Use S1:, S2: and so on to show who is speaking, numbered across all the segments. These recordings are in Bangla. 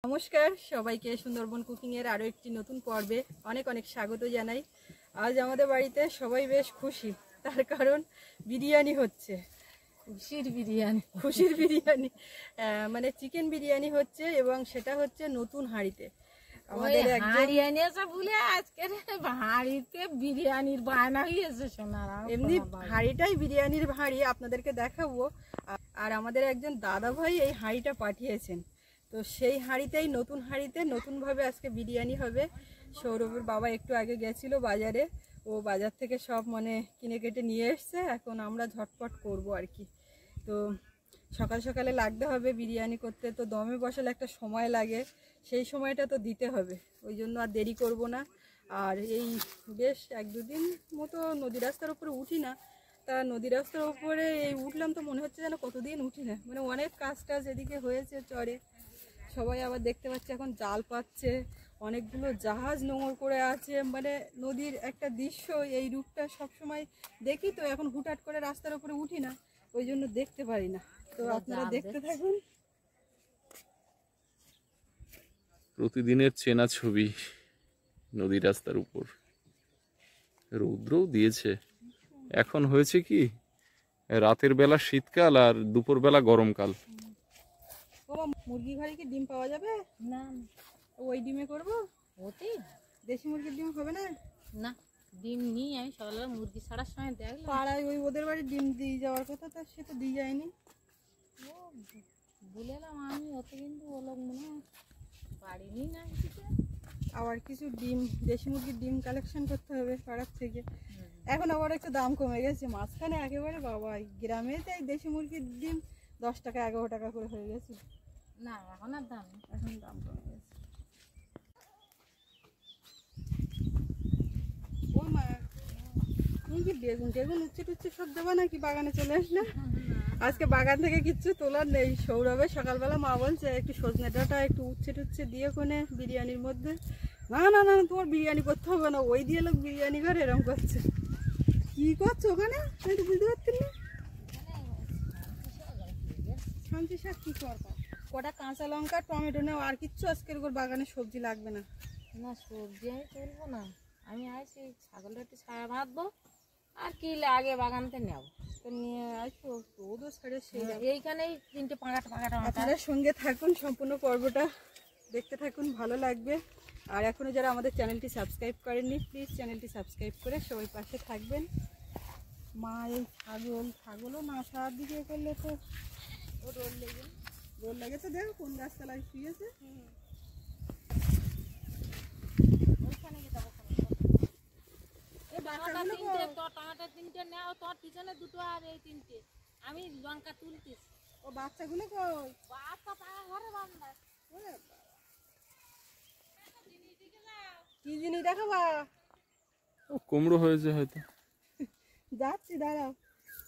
S1: নমস্কার সবাইকে সুন্দরবন কুকিং এর আরো একটি নতুন পর্বে অনেক অনেক স্বাগত জানাই। আজ আমাদের বাড়িতে সবাই বেশ খুশি, তার কারণ বিরিয়ানি হচ্ছে। খুশির বিরিয়ানি মানে চিকেন বিরিয়ানি হচ্ছে, এবং সেটা হচ্ছে নতুন হাঁড়িতে। আমাদের এমনি হাঁড়িটাই বিরিয়ানির হাঁড়ি, আপনাদেরকে দেখাবো। আর আমাদের একজন দাদা ভাই এই হাঁড়িটা পাঠিয়েছেন, তো সেই হাঁড়িতেই নতুন হাঁড়িতে নতুনভাবে আজকে বিরিয়ানি হবে। সৌরভের বাবা একটু আগে গেছিল বাজারে, ও বাজার থেকে সব কিনে কেটে নিয়ে এসছে। এখন আমরা ঝটপট করব আর কি। তো সকাল সকালে লাগতে হবে বিরিয়ানি করতে, তো দমে বসালে একটা সময় লাগে, সেই সময়টা তো দিতে হবে, ওই জন্য আর দেরি করব না। আর এই বেশ এক দুদিন মতো নদী রাস্তার উপরে উঠি না, তা নদী রাস্তার উপরে এই উঠলাম তো মনে হচ্ছে যেন কতদিন উঠি না, অনেক কাজ টাজ এদিকে হয়েছে চরে। সবাই আবার দেখতে পাচ্ছে এখন জাল পাচ্ছে, অনেকগুলো জাহাজ নোঙর করে আছে, নদীর একটা দৃশ্য। এই রূপটা সবসময় দেখি, তো এখন হুটহাট করে রাস্তার উপরে উঠি না, ওই জন্য দেখতে পারি না। তো আপনারা দেখতে থাকুন।
S2: প্রতিদিনের চেনা ছবি নদী রাস্তার উপর। রৌদ্রও দিয়েছে। এখন হয়েছে কি, রাতের বেলা শীতকাল আর দুপুর বেলা গরমকাল।
S1: মুরগি ঘরে কি ডিম পাওয়া যাবে?
S3: না,
S1: ওই ডিমে করবো।
S3: ওতে
S1: দেশি মুরগির ডিম হবে না?
S3: না, ডিম নিয়ে আমি সকালবেলা মুরগি ছাড়ার সময় দেখলাম
S1: পাড়ায় ওই ওদের বাড়ি ডিম দিয়ে যাওয়ার কথা, তা সে তো দিয়ে যায়নি।
S3: ও বলে এলাম আমি, অত কিন্তু ও লোক মনে হয় পারিনি না কিছু।
S1: আবার কিছু ডিম, দেশি মুরগির ডিম কালেকশন করতে হবে পাড়ার থেকে। এখন আবার একটু দাম কমে গেছে, মাঝখানে একেবারে বাবা গ্রামে তাই দেশি মুরগির ডিম 10 টাকা 11 টাকা করে হয়ে গেছে।
S3: না এখন আর দাম,
S1: এখন দাম কমে গেছে। ও মা, তুমি কি বেগুন টেগুন উচ্ছে টুচ্ছে সব দেবো নাকি বাগানে চলে আসলে? আজকে বাগান থেকে কিচ্ছু তোলার নেই। সৌরভের সকালবেলা মা বলছে একটু সজনে ডাঁটা একটু উচ্ছে টুচ্ছে দিয়ে কোনে বিরিয়ানির মধ্যে। না না না, তোমার বিরিয়ানি করতে হবে না, ওই দিয়ে লোক বিরিয়ানি করে এরকম করছে। কি করছো ওখানে আমি তো বুঝতে পারছি না। শান্তি শাক কি করবা? কটা কাঁচা লঙ্কা টমেটো নেও, আর কিচ্ছু আজকের ওর বাগানে সবজি লাগবে না।
S3: না সবজি আমি তুলবো না, আমি আসি ছাগলটা একটু ছায়া বাঁধবো, আর কি আগে বাগানতে নেব,
S1: তো নিয়ে আসবো। রোদও ছেড়ে সেই
S3: এইখানেই 3টে পাঁকাটা
S1: আপনারা সঙ্গে থাকুন, সম্পূর্ণ পর্বটা দেখতে থাকুন, ভালো লাগবে। আর এখনো যারা আমাদের চ্যানেলটি সাবস্ক্রাইব করেননি, প্লিজ চ্যানেলটি সাবস্ক্রাইব করে সবাই পাশে থাকবেন। মা এই ছাগলও না সার দিকে করলে তো ও রোদ লাগে তো। দেখো কোন গাছতলায় শুয়েছে।
S3: তিনটে নেও, তোর পিছনে দুটো আর এই 3টে আমি লঙ্কা তুলতেছি।
S1: ও বাচ্চাগুলো কই?
S3: বাচ্চা তার ঘরে বান্ধা।
S1: কি জিনিস দেখাবা?
S2: ও কুমড়ো হয়েছে হয়তো।
S1: যাচ্ছি দাঁড়াও।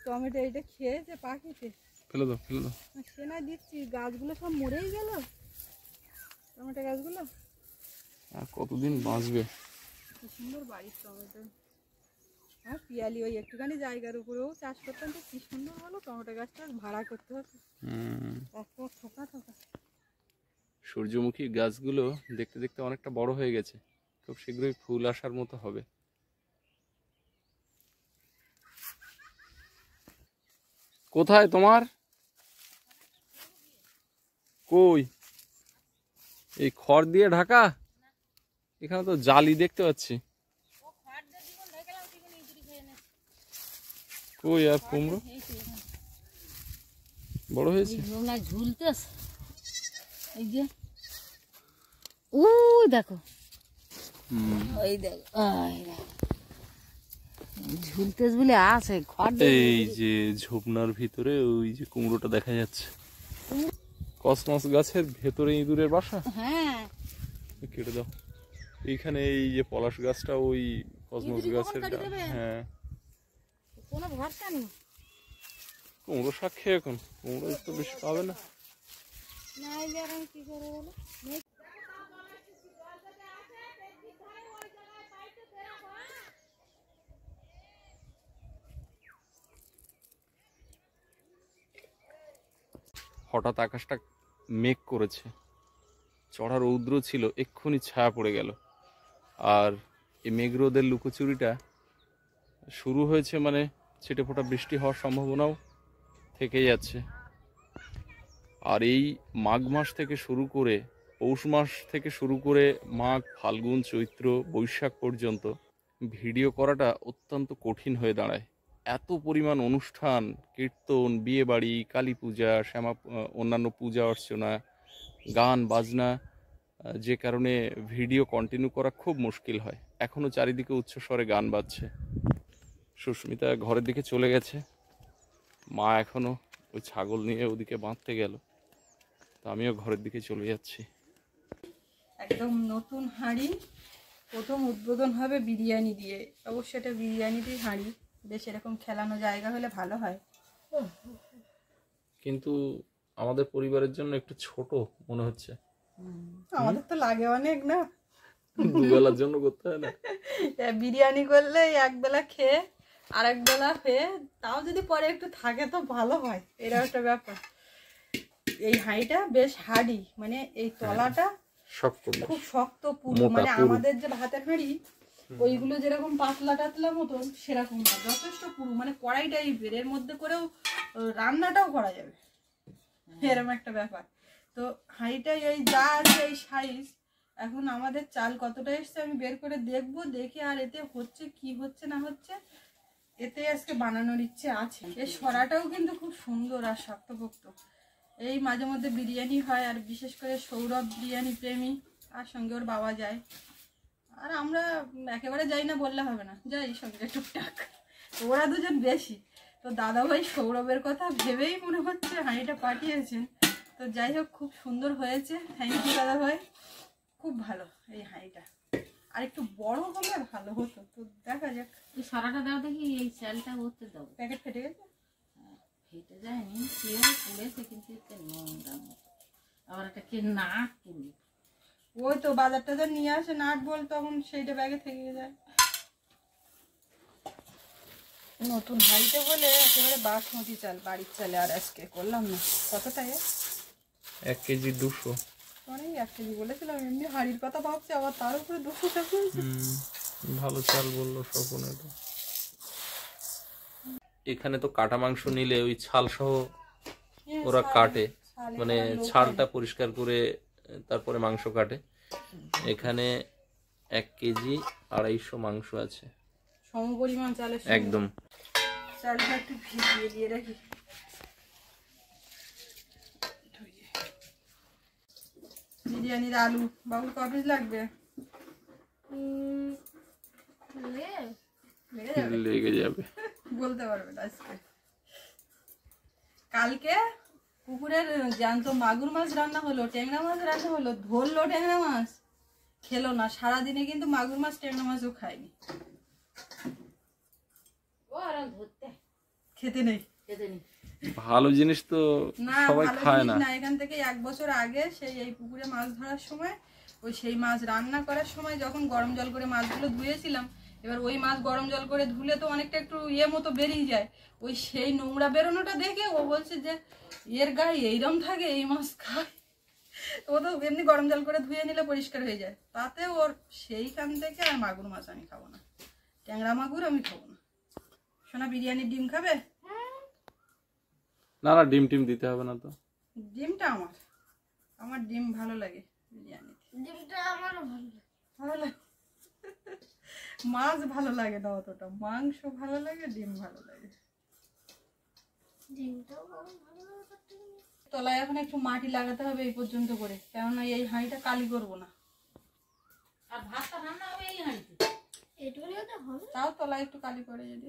S1: টমেটো এটা খেয়েছে পাখিতে,
S2: ফেলে দাও ফেলে দাও।
S1: সে না দিচ্ছি, গাছগুলো সব মরেই গেল টমেটো গাছগুলো।
S2: আর কতদিন বাঁচবে?
S1: কি সুন্দর বাড়ির টমেটো। হ্যাঁ, পিয়ালি ওই একটুখানি জায়গার উপরেও চাষ করতাম, তো কি সুন্দর বলো, টমেটো গাছটা ভাড়া করতে হতো। একটা থোকা থোকা।
S2: সূর্যমুখী গাছগুলো দেখতে দেখতে অনেকটা বড় হয়ে গেছে, খুব শীঘ্রই ফুল আসার মতো হবে। কোথায় তোমার? কই? এই খড় দিয়ে ঢাকা? এখানে তো জালি দেখতে পাচ্ছি। কই আর কুমড়ো বড় হয়েছে?
S3: ঝুলতেছে এই যে, ওই দেখো, ওই দেখো ঝুলতেছে বলে আছে খড়।
S2: এই যে ঝোপনার ভিতরে ওই যে কুমড়োটা দেখা যাচ্ছে। কসমস গাছের ভেতরে ইঁদুরের বাসা।
S3: হ্যাঁ,
S2: কেটে দাও। এইখানে এই যে পলাশ গাছটা ওই কসমস গাছের। হ্যাঁ,
S3: কোনো ভরসা নেই।
S2: কুমড়ো শাক খেয়ে এখন কুমড়ো তো বেশি পাবে না।
S3: কি করে বলো,
S2: হঠাৎ আকাশটা মেঘ করেছে, চড়া রৌদ্র ছিল, এক্ষুনি ছায়া পড়ে গেল। আর এই মেঘরোদের লুকোচুরিটা শুরু হয়েছে, মানে ছিটে ফোঁটা বৃষ্টি হওয়ার সম্ভাবনাও থেকে যাচ্ছে। আর এই মাঘ মাস থেকে শুরু করে, পৌষ মাস থেকে শুরু করে মাঘ, ফাল্গুন, চৈত্র, বৈশাখ পর্যন্ত ভিডিও করাটা অত্যন্ত কঠিন হয়ে দাঁড়ায়। এত পরিমাণ অনুষ্ঠান, কীর্তন, বিয়েবাড়ি, কালী পূজা, অন্যান্য পূজা অর্চনা, গান বাজনা, যে কারণে ভিডিও কন্টিনিউ করা খুব মুশকিল হয়। এখনও চারিদিকে উচ্চস্বরে গান বাজছে। সুস্মিতা ঘরের দিকে চলে গেছে, মা এখনও ওই ছাগল নিয়ে ওদিকে বাঁধতে গেল, তো আমিও ঘরের দিকে চলে যাচ্ছি।
S1: একদম নতুন হাঁড়ি, প্রথম উদ্বোধন হবে বিরিয়ানি দিয়ে। অবশ্যই এটা বিরিয়ানিরই হাঁড়ি, বেশ এরকম খেলানো জায়গা হলে ভালো হয়।
S2: কিন্তু আমাদের পরিবারের জন্য একটু ছোট মনে হচ্ছে।
S1: আমাদের তো লাগে অনেক না,
S2: দুবেলার জন্য করতে হয় না?
S1: বিরিয়ানি করলে এক বেলা খেয়ে আর এক বেলা হয়ে, তাও যদি পরে একটু থাকে তো ভালো হয়, এরকম একটা ব্যাপার। এই হাঁড়িটা বেশ হার্ডি, মানে এই তলাটা খুব শক্ত পুরু, মানে আমাদের যে ভাতের হাঁড়ি ওইগুলো যেরকম পাতলা টাতলা মতন সেরকম না, যথেষ্ট পুরু, মানে কড়াই টাইপের, এর মধ্যে করেও রান্নাটাও করা যাবে, এরকম একটা ব্যাপার। তো হাঁড়িটা এই যা আছে এই সাইজ, এখন আমাদের চাল কতটা এসছে আমি বের করে দেখবো, দেখে আর এতে হচ্ছে কি হচ্ছে না হচ্ছে, এতে আজকে বানানোর ইচ্ছে আছে। এর সরাটাও কিন্তু খুব সুন্দর আর শক্তপোক্ত। এই মাঝে মধ্যে বিরিয়ানি হয়, আর বিশেষ করে সৌরভ বিরিয়ানি প্রেমী, আর সঙ্গে ওর বাবা যায়, আর আমরা একেবারে যাই না বললে হবে না, যাই সঙ্গে টুকটাক, ওরা দুজন বেশি। তো দাদাভাই সৌরভের কথা ভেবেই মনে হচ্ছে হাঁড়িটা পাঠিয়েছেন। তো যাই হোক, খুব সুন্দর হয়েছে, থ্যাংক ইউ দাদাভাই, খুব ভালো এই হাঁড়িটা। আর একটু বড় হলে ভালো হতো, তো দেখা যাক।
S3: তুই সারাটা দাও দেখি, এই চালটা করতে দাও।
S1: প্যাকেট ফেটে গেছে?
S3: ফেটে যায়নি, কেউ পুড়েছে, কিন্তু এতে নোংরা মতো। আবার একটা কে নাক পুড়ি,
S1: ওই তো বাজার টাজার নিয়ে আসে নাট বল, তখন সেইটা ব্যাগে থেকে যায়। নতুন হাঁড়িতে বলে একেবারে বাসমতি চাল, বাড়ির চালে, আর আজকে করলাম না। কতটা?
S2: 1 কেজি 200।
S1: অনেক 1 কেজি বলেছিলাম, এমনি হাঁড়ির কথা ভাবছি, আবার তার উপরে 200 টাকা।
S2: ভালো চাল বললো স্বপন। এখানে তো কাটা মাংস নিলে ওই ছাল সহ ওরা কাটে, মানে ছালটা পরিষ্কার করে তারপরে মাংস কাটে। এখানে 1 কেজি 250 মাংস আছে,
S1: সমপরিমাণ চালের
S2: একদম।
S1: চালটা একটু ভিজিয়ে দিয়ে রাখি। বিরিয়ানির আলু বাবুর ক পিস লাগবে?
S2: লেগে যাবে,
S1: বলতে পারবে না আজকে। কালকে পুকুরের জ্যান্ত মাগুর মাছ রান্না হলো, ট্যাংরা মাছ রান্না হলো, ধরলো ট্যাংরা মাছ, খেলো না সারাদিনে, কিন্তু মাগুর মাছ ট্যাংরা মাছও খায়নি। খেতে নেই,
S3: খেতে নেই।
S2: ভালো জিনিস তো সবাই খায় না।
S1: এখান থেকে 1 বছর আগে সেই এই পুকুরে মাছ ধরার সময়, ওই সেই মাছ রান্না করার সময় যখন গরম জল করে মাছগুলো ধুয়েছিলাম, এবার ওই মাছ গরম জল করে ধুলে তো অনেকটা একটু মতো বেরিয়ে যায়, ওই সেই নোংরা বেরোনোটা দেখে ও বলছে যে এর গায়ে এইরকম থাকে, এই মাছ খায়। ও তো এমনি গরম জল করে ধুয়ে নিলে পরিষ্কার হয়ে যায়, তাতে ওর সেইখান থেকে আর মাগুর মাছ আমি খাবো না, ট্যাংরা মাগুর আমি খাবো না। সোনা বিরিয়ানির ডিম খাবে?
S2: না না, ডিম টিম দিতে হবে না তো।
S1: ডিমটা আমার ডিম ভালো লাগে বিরিয়ানি,
S3: ডিমটা আমার
S1: ভালো লাগে। মাছ ভালো লাগে না অতটা, মাংস ভালো লাগে, ডিম ভালো লাগে। তলায় এখন একটু মাটি লাগাতে হবে এই পর্যন্ত করে, কেননা এই হাঁড়িটা কালি করবো না।
S3: আর ভাতটা রান্না হবে এই হাঁড়িতে,
S1: তাও তলায় একটু কালি করে যদি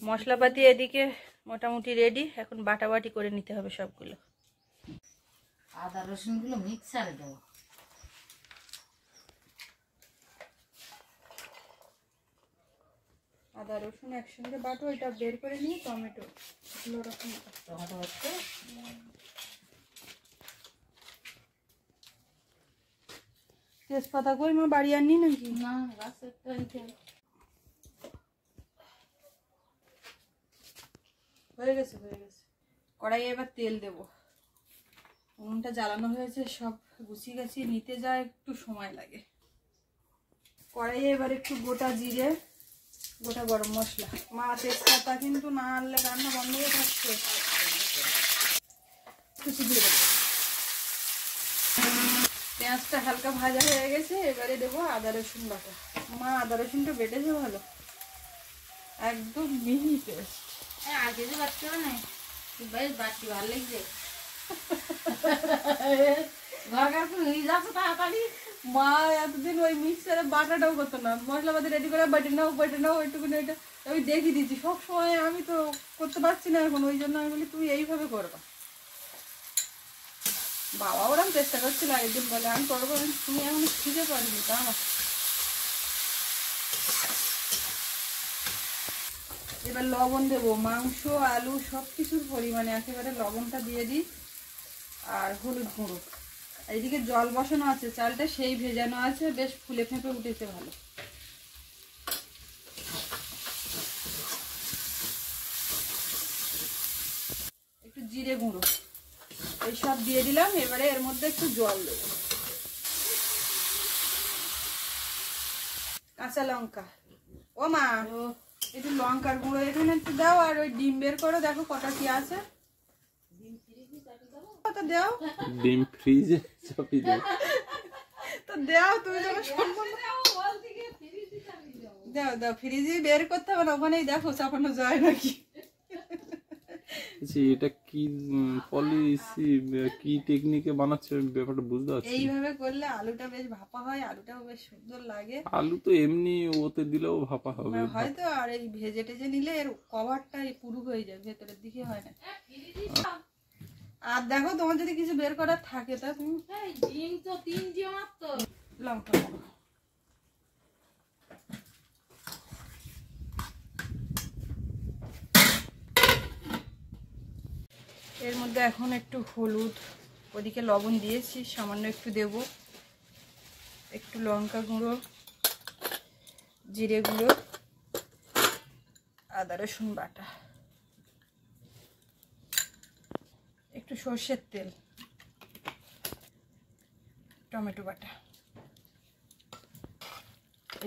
S1: মশলাপাতি এদিকে মোটামুটি রেডি, এখন বাটাবাটি করে নিতে হবে সবগুলো।
S3: আদা রসুন গুলো মিক্সারে দাও।
S1: আদা রসুন একসঙ্গে বাটো, এটা বের করে নিয়ে টমেটো
S3: টমেটো হচ্ছে,
S1: তেজপাতা কই মা বাড়ি আননি নাকি?
S3: না গাছের
S1: হয়ে গেছে। কড়াইয়ে এবার তেল দেব। উনুনটা জ্বালানো হয়েছে, সব গুছিয়ে গাছিয়ে নিতে যায় একটু সময় লাগে। কড়াইয়ে এবার একটু গোটা জিরে, গোটা গরম মশলা, মা তেজপাতা কিন্তু না আনলে রান্না বন্ধ হয়ে থাকছে, কুচি দিয়ে দেবো। পেঁয়াজটা হালকা ভাজা হয়ে গেছে, এবারে দেবো আদা রসুন বাটা। মা আদা রসুনটা বেটেছে ভালো, একদম মিহি পেস্ট।
S3: আর কিছু বাড়তে হবে না, বেশ বাড়তি ভালো লাগছে। ঘরকার হয়ে যাচ্ছে তাড়াতাড়ি।
S1: মা এতদিন ওই মিক্সারে বাটাটাও করতো না, মশলাপাতি রেডি করে বেটে নাও ওইটুকুনি, ওইটা আমি দেখিয়ে দিচ্ছি সব সময়। আমি তো করতে পারছি না এখন, ওই জন্য আমি বলি তুই এইভাবে করবা। বাবা ওরম চেষ্টা করছিল একদিন, বলে আমি করবো, তুমি এখন শিখে পারবি তা আমার। এবার লবণ দেবো, মাংস আলু সব কিছুর পরিমাণে একেবারে লবণটা দিয়ে দিই, আর হলুদ গুঁড়ো। এইদিকে জল বসানো আছে, চালটা সেই ভেজানো আছে, বেশ ফুলে ফেঁপে উঠেছে ভালো। একটু জিরে গুঁড়ো এই সব দিয়ে দিলাম। এবারে এর মধ্যে একটু জল দেবো, কাঁচা লঙ্কা। ও মা, একটু লঙ্কার গুঁড়ো এখানে একটু দাও, আর ওই ডিম বের করো, দেখো কটা কি আছে। তো দাও,
S2: ডিম ফ্রিজে চাপিয়ে দাও।
S1: তো দাও, তুমি যখন দাও দাও, ফ্রিজে বের করতে হবে না, ওখানেই দেখো চাপানো যায় নাকি।
S2: এটা কি পলিসি, কি টেকনিকে বানাচ্ছে ব্যাপারটা বুঝতে পারছি।
S1: এইভাবে করলে আলুটা বেশ ভাপা হয়, আলুটাও বেশ সুন্দর লাগে।
S2: আলু তো এমনি ওতে দিলেও ভাপা হবে
S1: হয়তো, আর এই ভেজে টেজে নিলে এর কভারটা পুরু হয়ে যায়, ভেতরের দিকে হয় না। আর দেখো তোমার যদি কিছু বের করার থাকে তা তুমি
S3: ডিম তো 3 মাত্র।
S1: লঙ্কা দেবো। এর মধ্যে এখন একটু হলুদ, ওদিকে লবণ দিয়েছি, সামান্য একটু দেব, একটু লঙ্কা গুঁড়ো, জিরে গুঁড়ো, আদা রসুন বাটা, একটু সর্ষের তেল, টমেটো বাটা,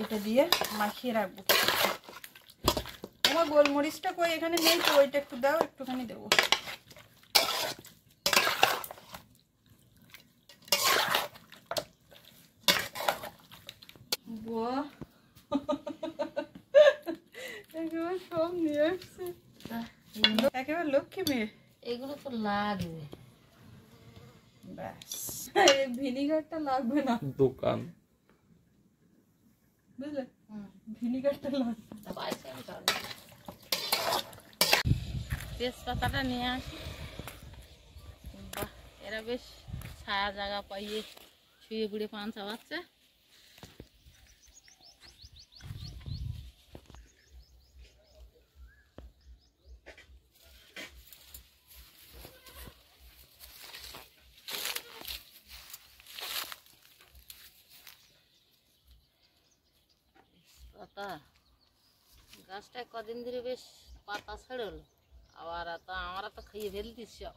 S1: এটা দিয়ে মাখিয়ে রাখবো। আমার গোলমরিচটা কই এখানে নেই তো, ওইটা একটু দাও, একটুখানি দেবো। একেবারে সব নিয়ে আসছে, একেবারে লক্ষ্মী মেয়ে।
S3: এগুলো তো লাগবে,
S1: ব্যাস, ভিনিগারটা লাগবে না
S2: দোকান,
S1: বুঝলে, ভিনিগারটা লাগবে।
S3: তেজপাতাটা নিয়ে আসি। বাহ, এরা বেশ ছায়া জায়গা পাইয়ে শুয়ে বুড়ে পান চাবাচ্ছে। পাতা গাছটায় কদিন ধরে বেশ পাতা ছেড়ল, আবার তো আমরা তো খাইয়ে ফেলতিস সব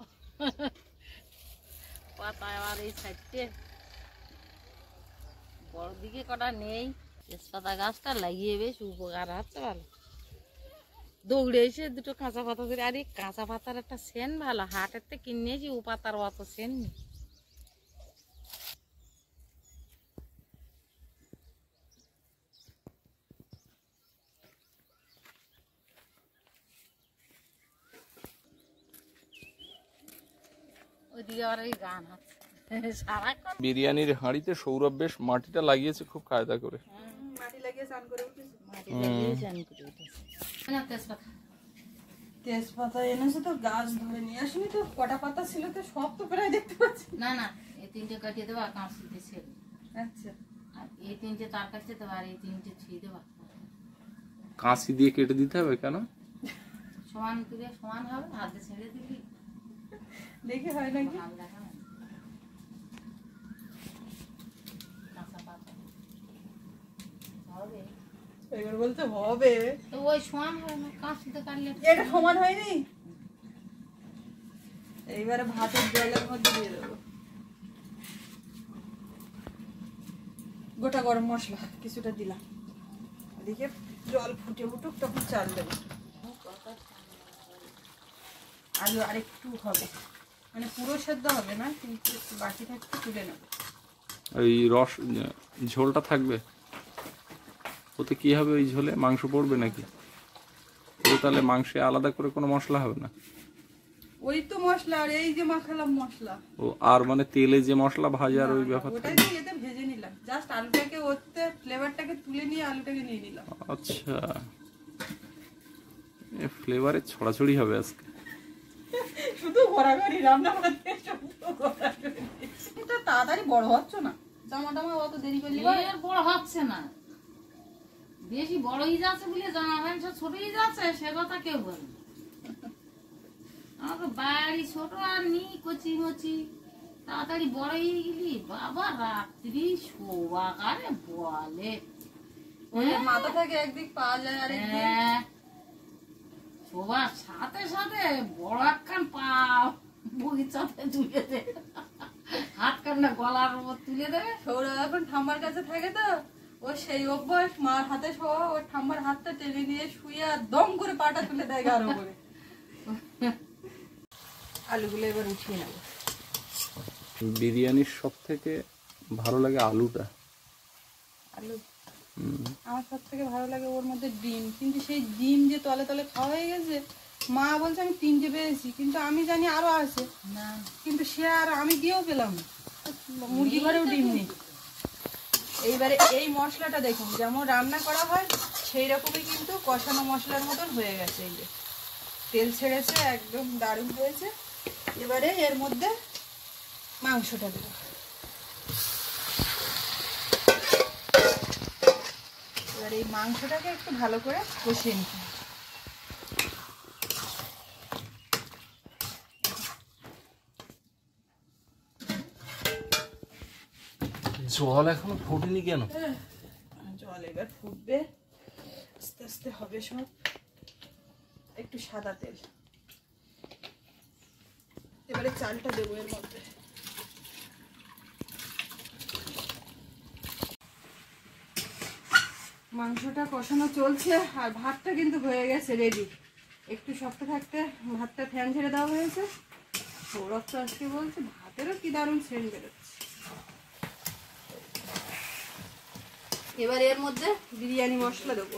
S3: পাতা। আবার এই সাইডে বড় দিকে কটা নেই, তেজপাতা গাছটা লাগিয়ে বেশ উপকার হচ্ছে ভালো। দৌড়ে এসে দুটো কাঁচা পাতা ধরে, আর এই কাঁচা পাতার একটা সেন ভালো, হাটের থেকে কিনেছি, ও পাতার অত সেন নেই। ওইদিকে আবার ওই গান হচ্ছে সারাক্ষণ।
S2: বিরিয়ানির হাঁড়িতে সৌরভ বেশ মাটিটা লাগিয়েছে খুব কায়দা করে।
S1: মাটি লাগিয়ে স্নান করে উঠেছে।
S3: মাটি লাগিয়ে চান করে উঠেছে। তেজপাতা,
S1: তেজপাতা এনেছে তো, গাছ ধরে নিয়ে আসিনি তো, কটা পাতা ছিল তো সব তো প্রায় দেখতে পাচ্ছি।
S3: না না, এই 3টে কাটিয়ে দেবো, আর কাঁচতে ছেড়ে,
S1: আচ্ছা,
S3: আর এই 3টে তার কাছে দেবো, আর এই 3টে ছুঁয়ে দেবো।
S2: কাঁচি দিয়ে কেটে দিতে হবে কেন?
S3: সমান করে সমান হবে, হাতে ছেড়ে দিবি,
S1: দেখে হয় নাকি।
S3: ভালো দেখা না কাঁচা পাতা হবে,
S1: এবার বলতে হবে
S3: তো ওই সমান হবে না, কাঁচতে কাটলে
S1: এটা সমান হয়নি। এইবারে ভাতের জলের মধ্যে দিয়ে দেবো। গোটা গরম মশলা কিছুটা দিলাম, এদিকে জল ফুটে উঠুক তখন চাল দেবো। আলু আরেকটু হবে, মানে পুরো সেদ্ধ হবে না, কিন্তু বাকি থাকতে তুলে নেব।
S2: এই রস ঝোলটা থাকবে ওতে কি হবে? ওই ঝোলে মাংস পড়বে নাকি? তাহলে মাংসে আলাদা করে কোনো মশলা হবে না?
S1: ওই তো মশলা, আর এই যে মাখালাম মশলা।
S2: ও, আর মানে তেলে যে মশলা ভাজার ওই ব্যাপার
S1: ওটাই তো এতে ভেজে নিলাম, জাস্ট আলুটাকে ওতে ফ্লেভারটাকে তুলে নিয়ে আলুটাকে নিয়ে নিলাম।
S2: আচ্ছা, ফ্লেভারে ছড়াছড়ি হবে আজকে।
S1: শুধু ঘোরাঘুরি রান্না করতে, এটা তাড়াতাড়ি বড় হচ্ছে না, জামা টামা অত দেরি করলে
S3: এর বড় হচ্ছে না, বেশি বড় হয়ে যাচ্ছে বলে জামা প্যান্ট সব ছোট হয়ে যাচ্ছে, সে কথা কেউ বলে না। আমাকে বাড়ি ছোট আর নি কচি মচি, তাড়াতাড়ি বড় হয়ে গেলি বাবা, রাত্রি শোবাকারে বলে
S1: মাথা থেকে একদিক পাওয়া যায় আর
S3: শোবার সাথে সাথে বড় একখান পা বগিচাতে তুলে দে, হাত কান্না গলার উপর তুলে দেবে।
S1: সৌরভ এখন ঠাম্মার কাছে থাকে তো, ও সেই অভ্যাস, মার হাতে শোয়া, ওর ঠাম্মার হাতটা টেনে নিয়ে শুয়ে আর দম করে পাটা তুলে দেয় গার উপরে। আলুগুলো এবার উঠিয়ে নেব।
S2: বিরিয়ানির সব থেকে ভালো লাগে আলুটা।
S1: আলু আমার সব থেকে ভালো লাগে ওর মধ্যে ডিম, কিন্তু সেই ডিম যে তলে তলে খাওয়া হয়ে গেছে, মা বলছে আমি 3টে পেয়েছি, কিন্তু আমি জানি আরো আছে, কিন্তু সে আর আমি গিয়েও পেলাম না, মুরগি ঘরেও ডিম নেই। এইবারে এই মশলাটা দেখুন, যেমন রান্না করা হয় সেই রকমই কিন্তু কষানো মশলার মতন হয়ে গেছে। এই যে তেল ছেড়েছে, একদম দারুণ হয়েছে। এবারে এর মধ্যে মাংসটা দেবো। এবার এই মাংসটাকে একটু ভালো করে কষিয়ে নিতে হবে।
S2: জল এখনো ফোটেনি কেন?
S1: জল এবার ফুটবে, আস্তে আস্তে হবে সব। একটু সাদা তেল, এবারে চালটা দেবো এর মধ্যে। মাংসটা কষানো চলছে আর ভাতটা কিন্তু হয়ে গেছে রেডি। একটু শক্ত থাকতে ভাতটা ফ্যান ছেড়ে দেওয়া হয়েছে। সৌরভ তো আজকে বলছে ভাতেরও কি দারুণ সেন্ট বেরোচ্ছে। এবার এর মধ্যে বিরিয়ানি মশলা দেবো।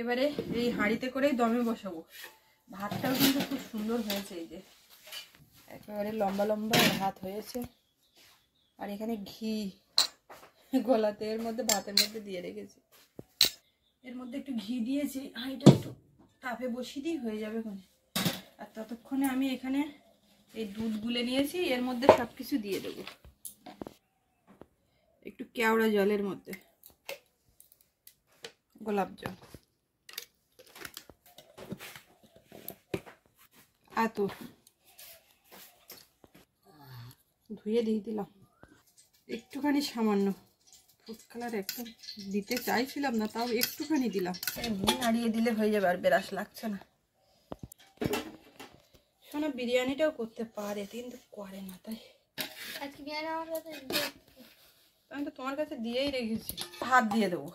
S1: এবারে এই হাঁড়িতে করেই দমে বসাবো। ভাতটাও কিন্তু খুব সুন্দর হয়েছে, এই যে একেবারে লম্বা লম্বা ভাত হয়েছে। আর এখানে ঘি গলাতে এর মধ্যে ভাতের মধ্যে দিয়ে রেখেছি। এর মধ্যে একটু ঘি দিয়েছি, হাঁড়িটা একটু তাপে বসিয়ে দিই, হয়ে যাবে কোনে। আর ততক্ষণে আমি এখানে এই দুধ গুলে নিয়েছি, এর মধ্যে সব কিছু দিয়ে দেবো। একটু কেওড়া জলের মধ্যে গোলাপ জল, আতর ধুয়ে দিয়ে দিলাম, একটুখানি সামান্য ফুড কালার একটু দিতে চাইছিলাম না, তাও একটুখানি দিলাম। এমনি নাড়িয়ে দিলে হয়ে যাবে, আর বেরাস লাগছে না। শোনা বিরিয়ানিটাও করতে পারে কিন্তু করে না, তাই আমি তো তোমার কাছে দিয়েই রেখেছি। হাত দিয়ে দেবো।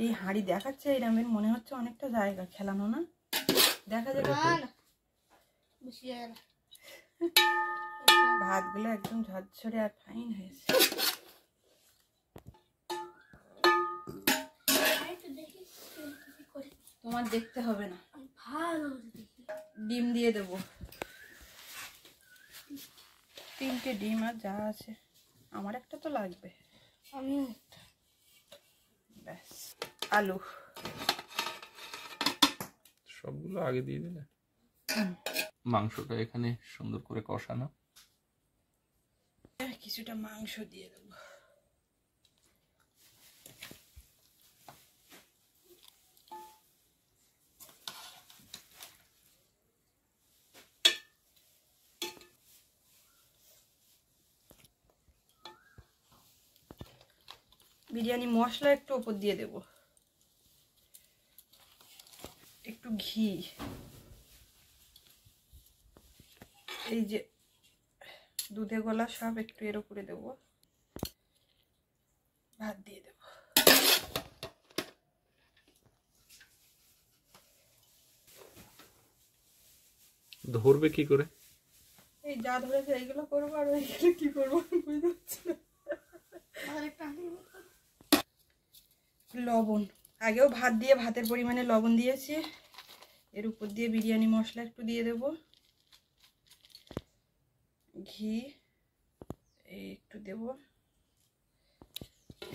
S1: এই হাঁড়ি দেখাচ্ছে এইরকমের, মনে হচ্ছে অনেকটা জায়গা খেলানো না, দেখা যাবে। ভাতগুলো একদম ঝরঝরে আর ফাইন হয়েছে। তোমার দেখতে হবে না, ডিম দিয়ে দেবো। 3টে ডিম আর যা আছে, আমার একটা তো লাগবে। ব্যাস, আলু
S2: সবগুলো আগে দিয়ে দিলে। মাংসটা এখানে সুন্দর করে কষানো,
S1: কিছুটা মাংস দিয়ে দেবো। বিরিয়ানি মশলা একটু উপর দিয়ে দেব, একটু ঘি, এই যে দুধে গোলা সব একটু এর উপরে দেবো, ভাত দিয়ে দেবো।
S2: ধরবে কি করে?
S1: এই যা ধরেছে এইগুলো করবো, আর ওইগুলো কি করবো বুঝতে পারছি না। লবণ আগেও ভাত দিয়ে ভাতের পরিমাণে লবণ দিয়েছি, এর উপর দিয়ে বিরিয়ানি মশলা একটু দিয়ে দেব, ঘি এই একটু দেব।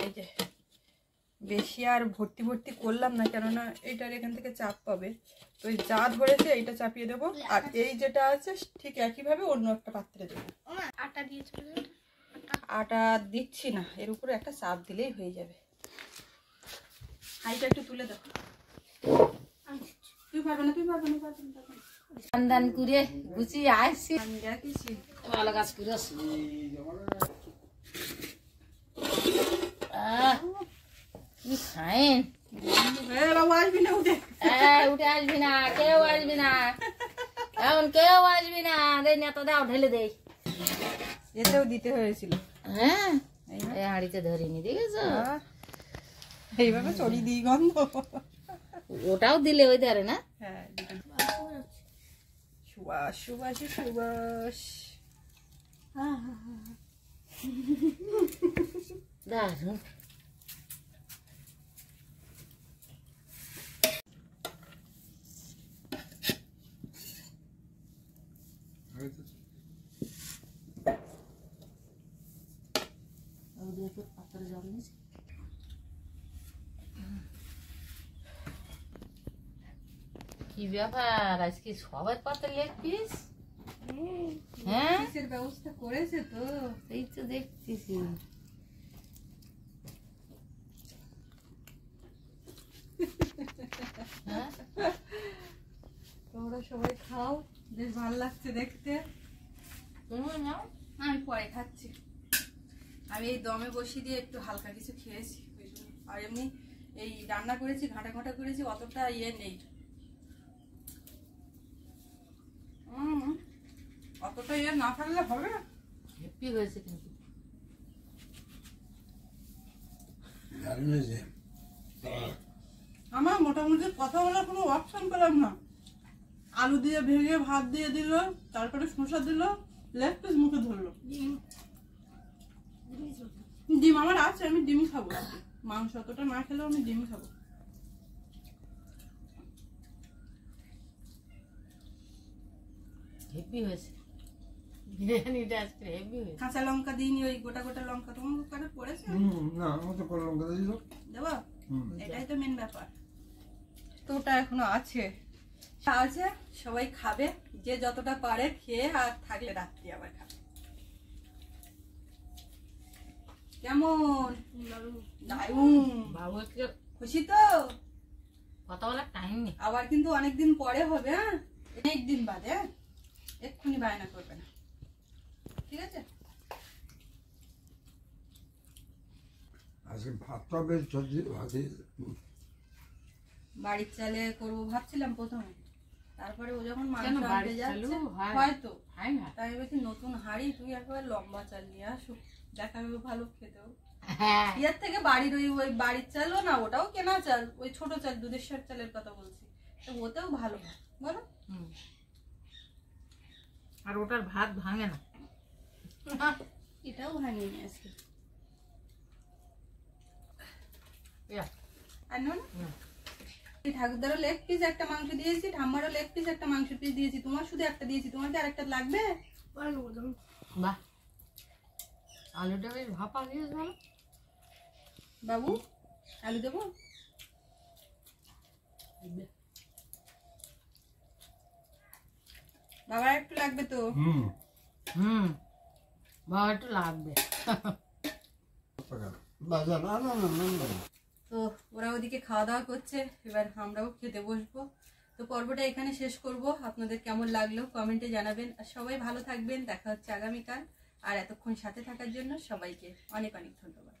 S1: এই যে বেশি আর ভর্তি ভর্তি করলাম না, কেননা এইটার এখান থেকে চাপ পাবে, তো যা ধরেছে এইটা চাপিয়ে দেবো, আর এই যেটা আছে ঠিক একইভাবে অন্য একটা পাত্রে দেবো।
S4: আটা দিয়েছিল,
S1: আটা দিচ্ছি না, এর উপরে একটা চাপ দিলেই হয়ে যাবে। হাইটা একটু তুলে দাও। তুই পারবে না, তুই পারবে না, পারবে না, পারবে না।
S3: দান করে গুছিয়ে আসছি,
S1: আমি দেখেছি।
S3: ভালো কাজ করে কি খায়েন।
S1: বাবু আসবি না, উঠে
S3: উঠে আসবি না, কেউ আসবি না, এখন কেউ আসবি না, দেই না তো দাও ঢেলে দেই।
S1: এতেও দিতে হয়েছিল।
S3: হ্যাঁ এই হাঁড়িতে ধরিনি, দেখেছো?
S1: এইভাবে চড়ি দিই গন্ধ।
S3: ওটাও দিলে ওই ধারে না?
S1: হ্যাঁ, সুবাস সুবাস সুবাস।
S3: দারুন। পাত্রে জল নিয়েছি। কি ব্যাপার, আজকে সবার পাতে লেগ পিস? হ্যাঁ
S1: কিসের ব্যবস্থা করেছে তো,
S3: এই তো দেখতেছি। হ্যাঁ
S1: তোমরা সবাই খাও, বেশ ভালো লাগছে দেখতে।
S3: তুমি নাও।
S1: আমি পরে খাচ্ছি, আমি এই দমে বসিয়ে দিয়ে একটু হালকা কিছু খেয়েছি, আর এমনি এই রান্না করেছি, ঘাঁটা ঘাঁটা করেছি, অতটা ইয়ে নেই। অতটা ইয়ে না থাকলে হবে না।
S3: হ্যাপি হয়েছে কিন্তু।
S1: আমার মোটামুটি কথা বলার কোনো অপশন পেলাম না। আলু দিয়ে ভেঙে ভাত দিয়ে দিল, তারপরে শসা দিল, লেগ পিস মুখে ধরলো। ডিম আমার আছে, আমি ডিম খাবো, মাংস অতটা না খেলেও আমি ডিম খাবো।
S3: হেভি হয়েছে বিরিয়ানিটা, আজকে হেভি হয়েছে।
S1: কাঁচা লঙ্কা দিইনি, ওই গোটা গোটা লঙ্কা তোমার কানে পড়েছে?
S5: না, আমার তো কোনো লঙ্কা দিয়ে
S1: দেবো, এটাই তো মেন ব্যাপার। তো ওটা এখনো আছে, আছে, সবাই খাবে, যে যতটা পারে খেয়ে, আর থাকলে রাত্রি আবার খাবে। কেমন
S3: বাবু একটু
S1: খুশি তো?
S3: কথা বলার টাইম নেই।
S1: আবার কিন্তু অনেকদিন পরে হবে, হ্যাঁ, অনেকদিন বাদে, হ্যাঁ, এক্ষুনি বায়না করবে না, ঠিক আছে?
S5: আজকে ভাতটা বেশ চলছে, ভাতে
S1: বাড়ির চালে করবো ভাবছিলাম প্রথমে, তারপরে ও যখন মাংস
S3: কেন
S1: আনতে
S3: বাড়ির চালও
S1: যাচ্ছে,
S3: হয়?
S1: হয়তো
S3: হয় না?
S1: তাই বলছি নতুন হাঁড়ি, তুই একবার লম্বা চাল নিয়ে আসুক, দেখা যাবে ভালো খেতেও।
S3: হ্যাঁ
S1: ইয়ার থেকে বাড়ির ওই বাড়ির চালও না, ওটাও কেনা চাল, ওই ছোট চাল, দুধেশ্বর চালের কথা বলছি, তো ওতেও ভালো হয়, বলো?
S3: হুম। আর ওটার ভাত ভাঙে না।
S1: এটাও ভাঙিয়ে নিয়ে আসি।
S3: ইয়া,
S1: আর না ঠাকুরদারও লেগ পিস একটা মাংস দিয়েছি, ঠাম্মারও লেগ পিস একটা মাংস পিস দিয়েছি, তোমার শুধু একটা দিয়েছি, তোমার কি আরেকটা লাগবে?
S3: বাহ, আলুটা বেশ ভাপা দিয়েছ ভালো।
S1: বাবু আলু দেবো? বাবার একটু লাগবে তো।
S3: হুম, বাবা একটু লাগবে।
S5: বাজা না না না না না।
S1: তো ওরা ওদিকে খাওয়া দাওয়া করছে, এবার আমরাও খেতে বসবো। তো পর্বটা এখানে শেষ করব। আপনাদের কেমন লাগলো কমেন্টে জানাবেন, আর সবাই ভালো থাকবেন। দেখা হচ্ছে আগামীকাল। আর এতক্ষণ সাথে থাকার জন্য সবাইকে অনেক অনেক ধন্যবাদ।